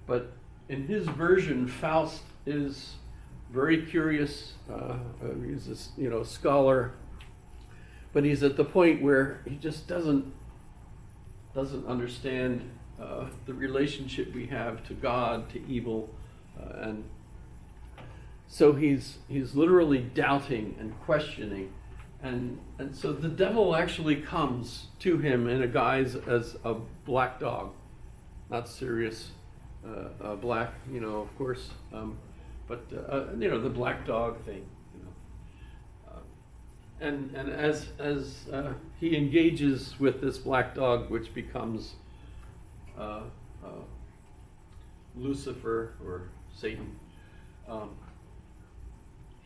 But in his version, Faust is very curious. He's a scholar, but he's at the point where he just doesn't understand the relationship we have to God, to evil, and so he's literally doubting and questioning, and so the devil actually comes to him in a guise as a black dog, not Sirius Black, of course, but the black dog thing, and as he engages with this black dog, which becomes Lucifer or Satan,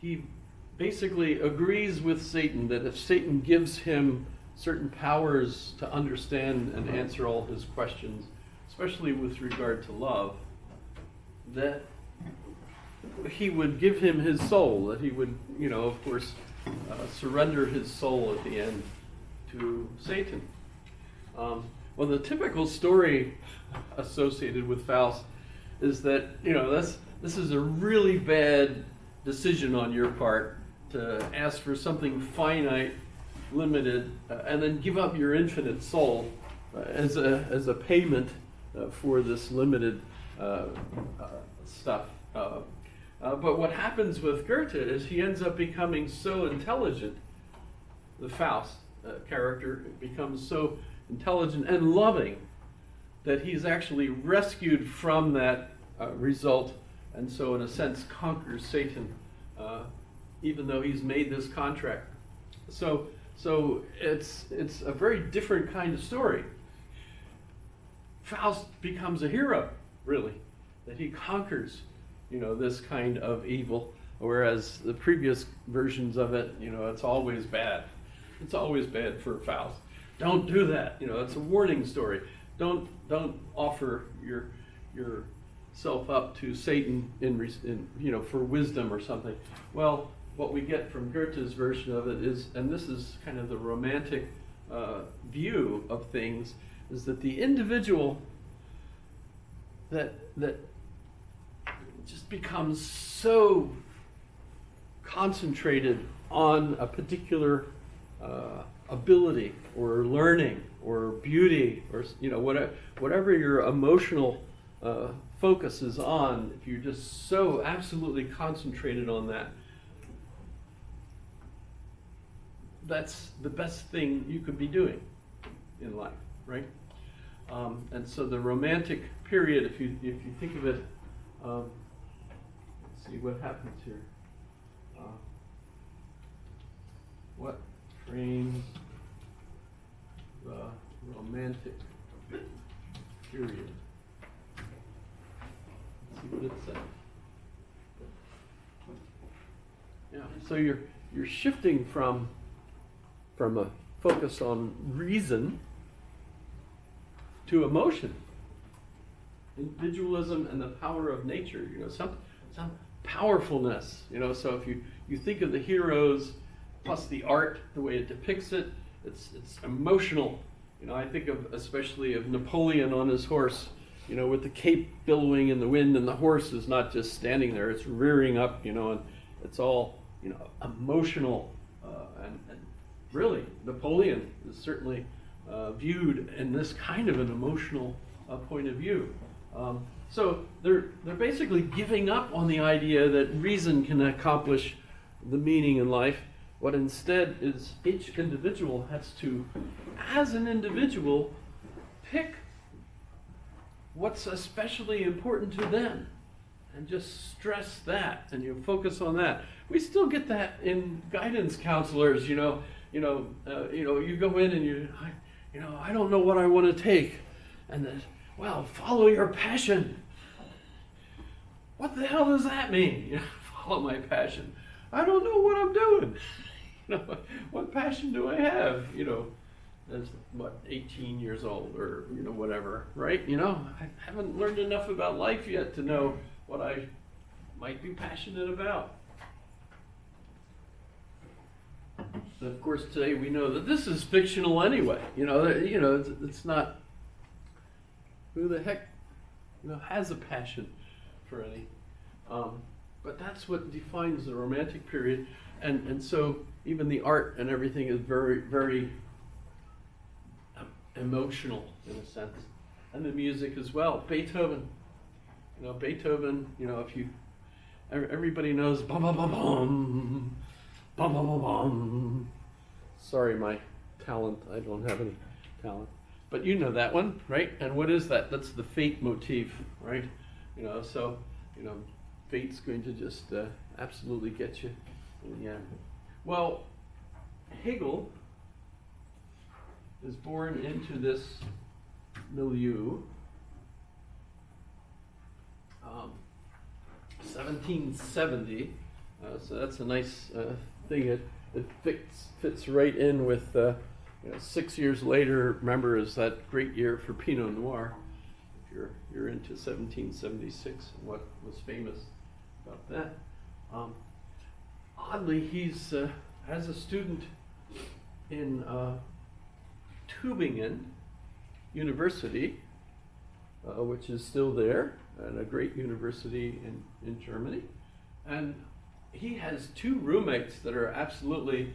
he basically agrees with Satan that if Satan gives him certain powers to understand and answer all his questions, especially with regard to love, that he would give him his soul, that he would, of course, surrender his soul at the end to Satan. Well, the typical story associated with Faust is that, this is a really bad decision on your part to ask for something finite, limited, and then give up your infinite soul as a payment for this limited stuff. But what happens with Goethe is he ends up becoming so intelligent. The Faust character becomes so intelligent and loving that he's actually rescued from that result, and so in a sense conquers Satan, even though he's made this contract. So it's a very different kind of story. Faust becomes a hero, really, that he conquers, this kind of evil, whereas the previous versions of it, it's always bad. It's always bad for Faust. Don't do that. It's a warning story. Don't offer yourself up to Satan in for wisdom or something. Well, what we get from Goethe's version of it is, and this is kind of the romantic view of things, is that the individual that just becomes so concentrated on a particular ability or learning or beauty or whatever your emotional focus is on, if you're just so absolutely concentrated on that, that's the best thing you could be doing in life, right? And so the romantic period, if you think of it, let's see what happens here. What frames the romantic period? Let's see what it says. Yeah, so you're shifting from a focus on reason to emotion, individualism, and the power of nature. Some powerfulness. So if you think of the heroes plus the art, the way it depicts it, it's emotional. I think especially of Napoleon on his horse, with the cape billowing in the wind, and the horse is not just standing there; it's rearing up, and it's all emotional. And really, Napoleon is certainly viewed in this kind of an emotional point of view. So they're basically giving up on the idea that reason can accomplish the meaning in life. What instead is each individual has to, as an individual, pick what's especially important to them and just stress that, and you focus on that. We still get that in guidance counselors. You go in and I don't know what I want to take, and then, well, follow your passion. What the hell does that mean? Follow my passion. I don't know what I'm doing. What passion do I have? As 18 years old or whatever, right? I haven't learned enough about life yet to know what I might be passionate about. And of course, today we know that this is fictional anyway. It's not. Who the heck has a passion for any. But that's what defines the Romantic period, and so even the art and everything is very, very emotional in a sense, and the music as well. Beethoven, if you, everybody knows bum bum bum bum, bum bum bum bum. Sorry, my talent, I don't have any talent. But you know that one, right? And what is that? That's the fate motif, right? So fate's going to just absolutely get you in the end. Well, Hegel is born into this milieu, 1770. So that's a nice thing. It fits right in with 6 years later. Remember, is that great year for Pinot Noir. If you're into 1776 and what was famous about that. Oddly, he's as a student in Tübingen University, which is still there, and a great university in Germany. And he has two roommates that are absolutely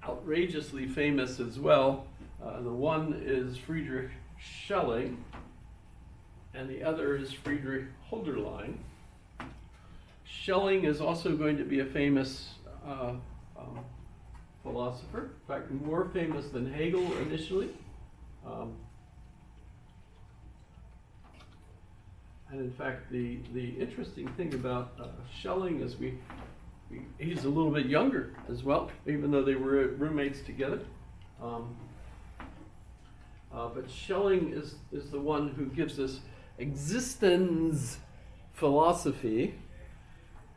outrageously famous as well. The one is Friedrich Schelling, and the other is Friedrich Hölderlin. Schelling is also going to be a famous philosopher, in fact, more famous than Hegel initially. And in fact, the interesting thing about Schelling is he's a little bit younger as well, even though they were roommates together. But Schelling is the one who gives us existence philosophy,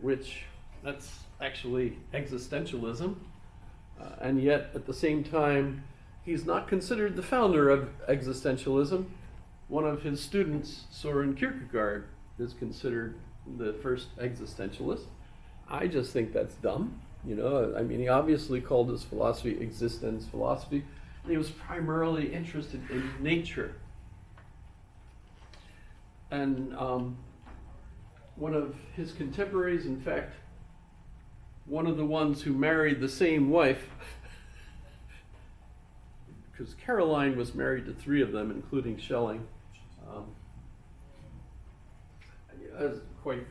which that's actually existentialism, and yet at the same time, he's not considered the founder of existentialism. One of his students, Soren Kierkegaard, is considered the first existentialist. I just think that's dumb. He obviously called his philosophy existence philosophy. And he was primarily interested in nature. And one of his contemporaries, in fact, one of the ones who married the same wife, because Caroline was married to three of them, including Schelling. It was quite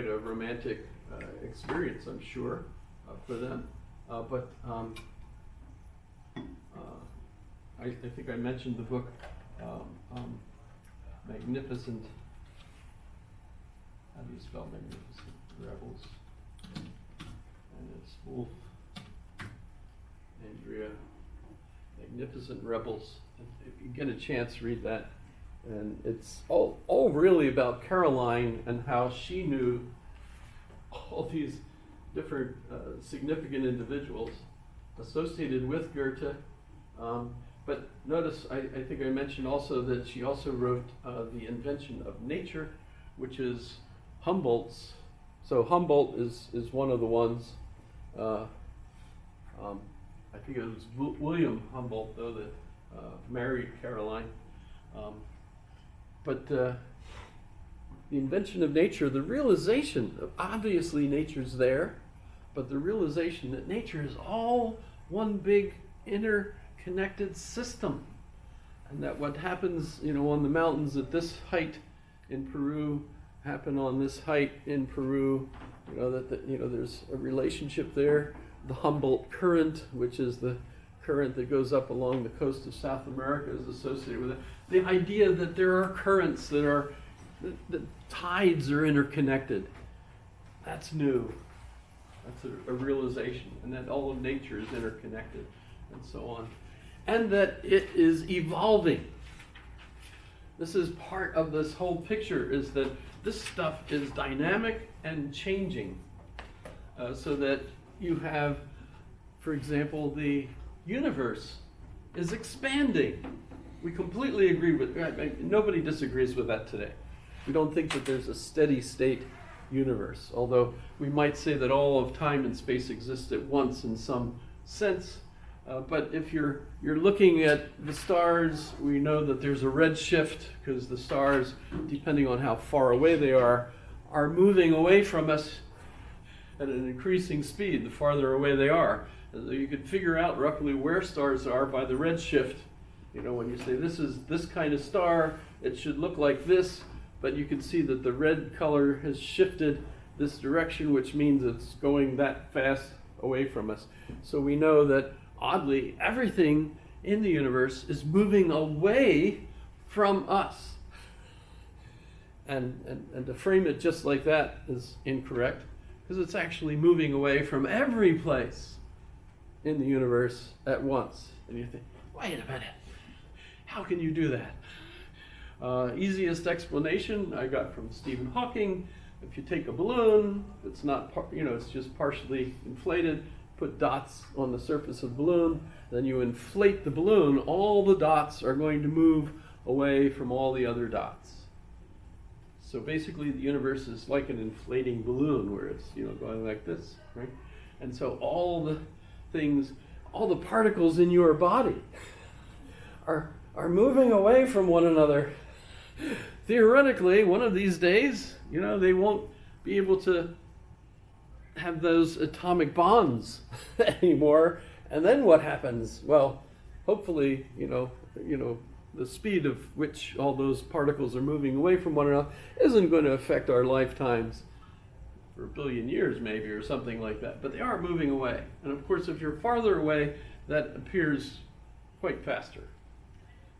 a romantic experience, I'm sure, for them. But I think I mentioned the book Magnificent. How do you spell Magnificent Rebels? And it's Wolf, Andrea. Magnificent Rebels. If you get a chance, read that. And it's all really about Caroline and how she knew all these different significant individuals associated with Goethe. But notice, I think I mentioned also that she also wrote The Invention of Nature, which is Humboldt's. So Humboldt is one of the ones, I think it was William Humboldt, though, that married Caroline. But the invention of nature, the realization of obviously nature's there, but the realization that nature is all one big interconnected system, and that what happens, on the mountains at this height in Peru happen on this height in Peru. There's a relationship there. The Humboldt Current, which is the current that goes up along the coast of South America, is associated with it. The idea that there are currents that tides are interconnected. That's new. That's a realization, and that all of nature is interconnected, and so on. And that it is evolving. This is part of this whole picture, is that this stuff is dynamic and changing. So that you have, for example, the universe is expanding. We completely agree with that. Nobody disagrees with that today. We don't think that there's a steady state universe, although we might say that all of time and space exist at once in some sense. But if you're looking at the stars, we know that there's a redshift because the stars, depending on how far away they are moving away from us at an increasing speed the farther away they are. And so you could figure out roughly where stars are by the redshift. You know, when you say this is this kind of star, it should look like this, but you can see that the red color has shifted this direction, which means it's going that fast away from us. So we know that oddly, everything in the universe is moving away from us. And to frame it just like that is incorrect, because it's actually moving away from every place in the universe at once. And you think, wait a minute, how can you do that? Easiest explanation I got from Stephen Hawking. If you take a balloon, it's not, it's just partially inflated, put dots on the surface of the balloon, then you inflate the balloon, all the dots are going to move away from all the other dots. So basically the universe is like an inflating balloon where it's going like this, right? And so all the things, all the particles in your body are moving away from one another. Theoretically, one of these days, they won't be able to have those atomic bonds anymore. And then what happens? Well, hopefully, the speed of which all those particles are moving away from one another isn't going to affect our lifetimes for a billion years maybe, or something like that. But they are moving away. And of course, if you're farther away, that appears quite faster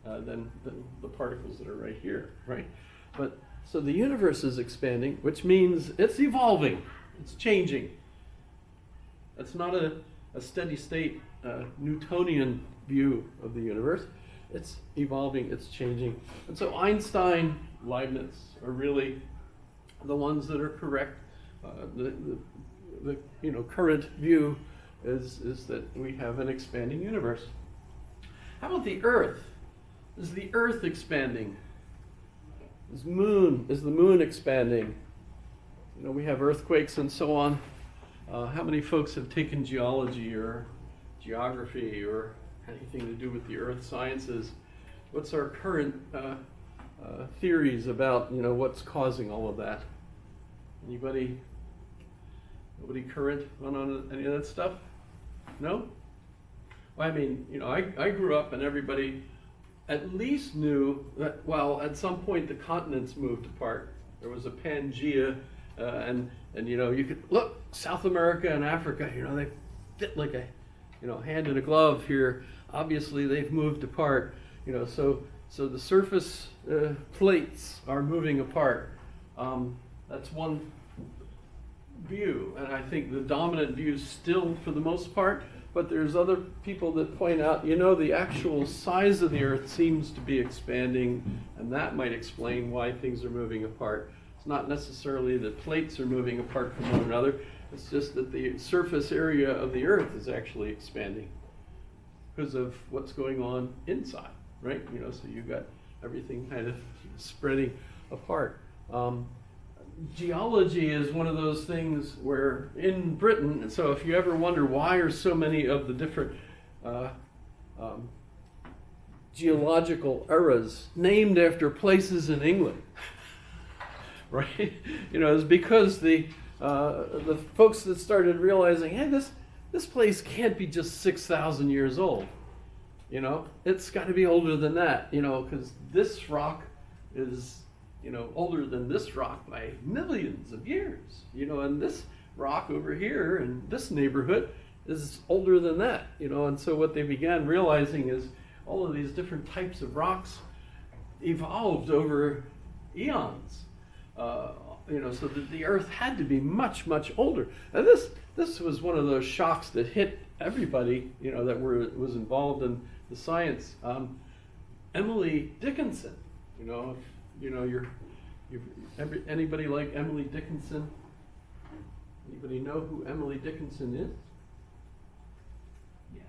than the particles that are right here, right? But so the universe is expanding, which means it's evolving. It's changing. It's not a steady state Newtonian view of the universe. It's evolving, it's changing. And so Einstein, Leibniz are really the ones that are correct. The current view is that we have an expanding universe. How about the Earth? Is the Earth expanding? Is the moon expanding? We have earthquakes and so on. How many folks have taken geology or geography or anything to do with the earth sciences? What's our current theories about what's causing all of that? Nobody current on any of that stuff? No? Well, I mean, I grew up and everybody at least knew that, well, at some point the continents moved apart. There was a Pangea. And you could look, South America and Africa, they fit like a hand in a glove here. Obviously they've moved apart, so the surface plates are moving apart. That's one view, and I think the dominant view still for the most part, but there's other people that point out, the actual size of the earth seems to be expanding, and that might explain why things are moving apart. It's not necessarily that plates are moving apart from one another. It's just that the surface area of the Earth is actually expanding because of what's going on inside, right? So you've got everything kind of spreading apart. Geology is one of those things where in Britain, so if you ever wonder why are so many of the different geological eras named after places in England, right? It's because the folks that started realizing, hey, this place can't be just 6,000 years old. It's got to be older than that. Because this rock is older than this rock by millions of years. And this rock over here in this neighborhood is older than that. And so what they began realizing is all of these different types of rocks evolved over eons. So that the Earth had to be much, much older. And this was one of those shocks that hit everybody, that was involved in the science. Emily Dickinson, anybody like Emily Dickinson? Anybody know who Emily Dickinson is? Yes.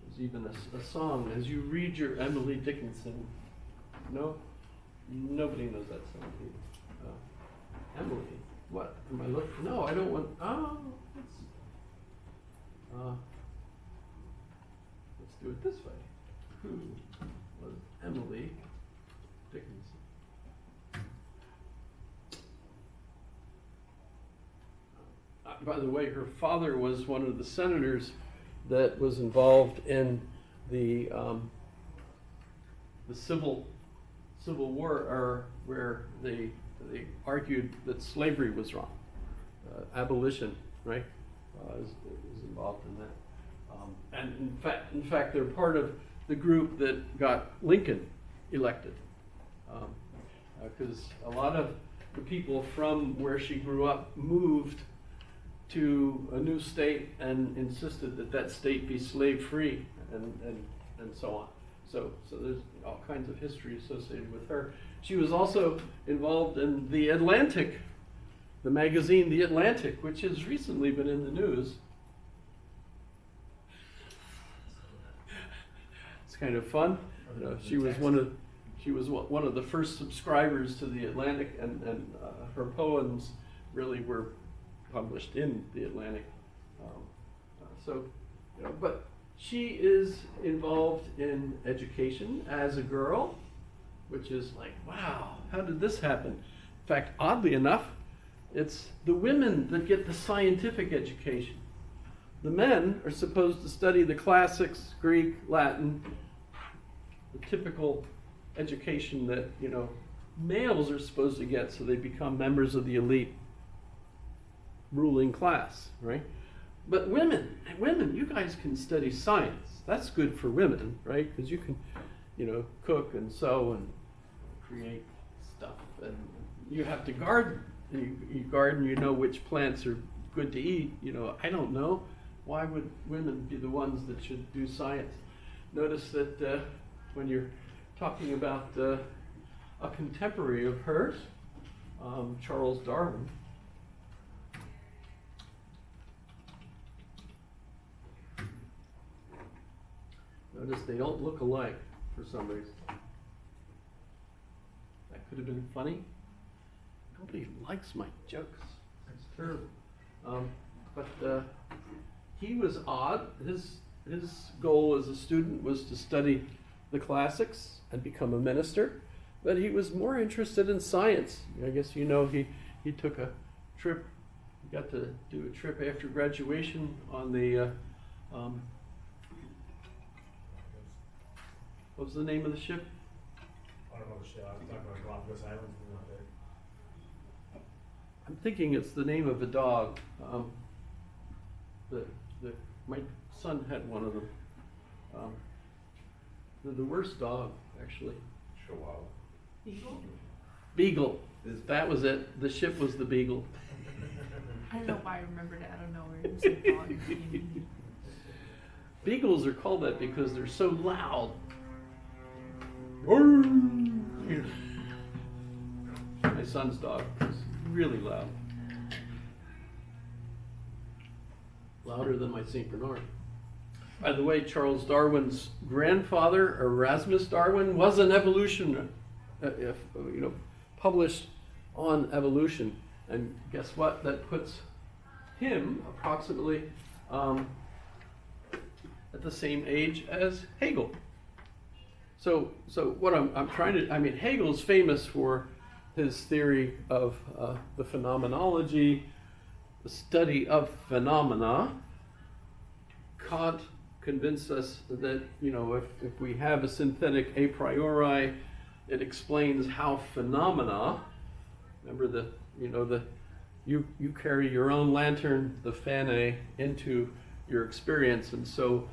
There's even a song, as you read your Emily Dickinson. No? Nobody knows that song. Emily. What? Am I looking? No, I don't want, let's do it this way. Who was Emily Dickinson? By the way, her father was one of the senators that was involved in the Civil War, or where they argued that slavery was wrong. Abolition, right, is involved in that. And in fact, they're part of the group that got Lincoln elected, because a lot of the people from where she grew up moved to a new state and insisted that that state be slave-free, and so on. So there's all kinds of history associated with her. She was also involved in The Atlantic, the magazine The Atlantic, which has recently been in the news. It's kind of fun. You know, she was one of the first subscribers to The Atlantic, and her poems really were published in The Atlantic. But she is involved in education as a girl, which is like, wow, how did this happen? In fact, oddly enough, it's the women that get the scientific education. The men are supposed to study the classics, Greek, Latin, the typical education that, you know, males are supposed to get, so they become members of the elite ruling class, right? But women, you guys can study science. That's good for women, right? Because you can, you know, cook and sew and create stuff, and you have to garden. You garden, you know which plants are good to eat. You know, I don't know. Why would women be the ones that should do science? Notice that when you're talking about a contemporary of hers, Charles Darwin, notice they don't look alike for some reason. That could have been funny. Nobody likes my jokes. That's terrible. But he was odd. His goal as a student was to study the classics and become a minister, but he was more interested in science. I guess you know he took a trip. He got to do a trip after graduation on the what was the name of the ship? I don't know the ship. I'm talking about Galapagos Islands. We're not there. I'm thinking it's the name of a dog. My son had one of them. They're the worst dog, actually. Chihuahua. Beagle. That was it. The ship was the Beagle. I don't know why I remembered it. I don't know where it was a dog. Beagles are called that because they're so loud. My son's dog is really loud. Louder than my St. Bernard. By the way, Charles Darwin's grandfather, Erasmus Darwin, was an evolutionist, published on evolution. And guess what? That puts him approximately at the same age as Hegel. So what I'm trying to, Hegel's famous for his theory of the phenomenology, the study of phenomena. Kant convinced us that, if we have a synthetic a priori, it explains how phenomena, remember you carry your own lantern, the phane, into your experience, and so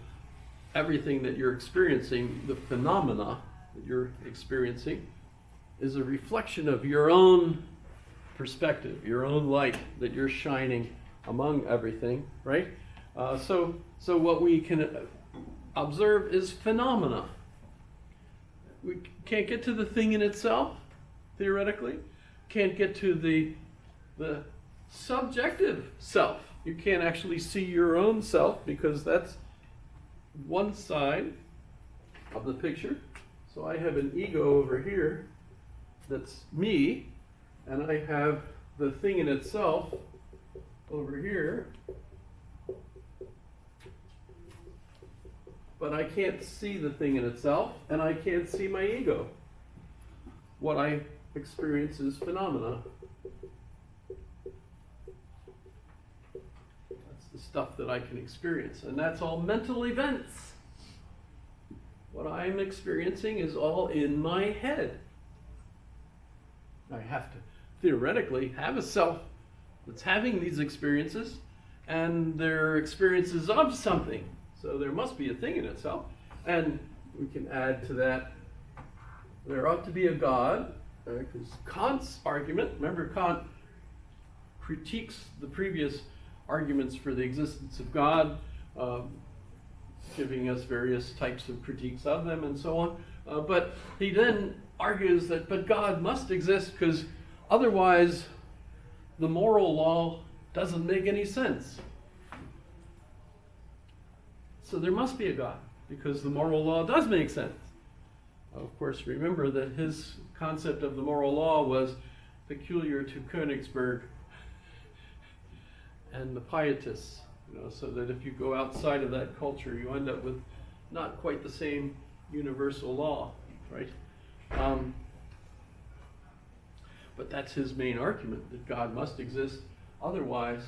everything that you're experiencing, the phenomena that you're experiencing, is a reflection of your own perspective, your own light that you're shining among everything, right? So what we can observe is phenomena. We can't get to the thing in itself, theoretically. Can't get to the subjective self. You can't actually see your own self because that's one side of the picture. So I have an ego over here that's me, and I have the thing in itself over here, but I can't see the thing in itself, and I can't see my ego. What I experience is phenomena. That's the stuff that I can experience, and that's all mental events. What I'm experiencing is all in my head. I have to theoretically have a self that's having these experiences, and they're experiences of something. So there must be a thing in itself. And we can add to that, there ought to be a God, because Kant's argument, remember Kant critiques the previous arguments for the existence of God, giving us various types of critiques of them and so on. But he then argues that, but God must exist because otherwise the moral law doesn't make any sense. So there must be a God because the moral law does make sense. Of course, remember that his concept of the moral law was peculiar to Königsberg and the Pietists, so that if you go outside of that culture, you end up with not quite the same universal law, right? But that's his main argument, that God must exist, otherwise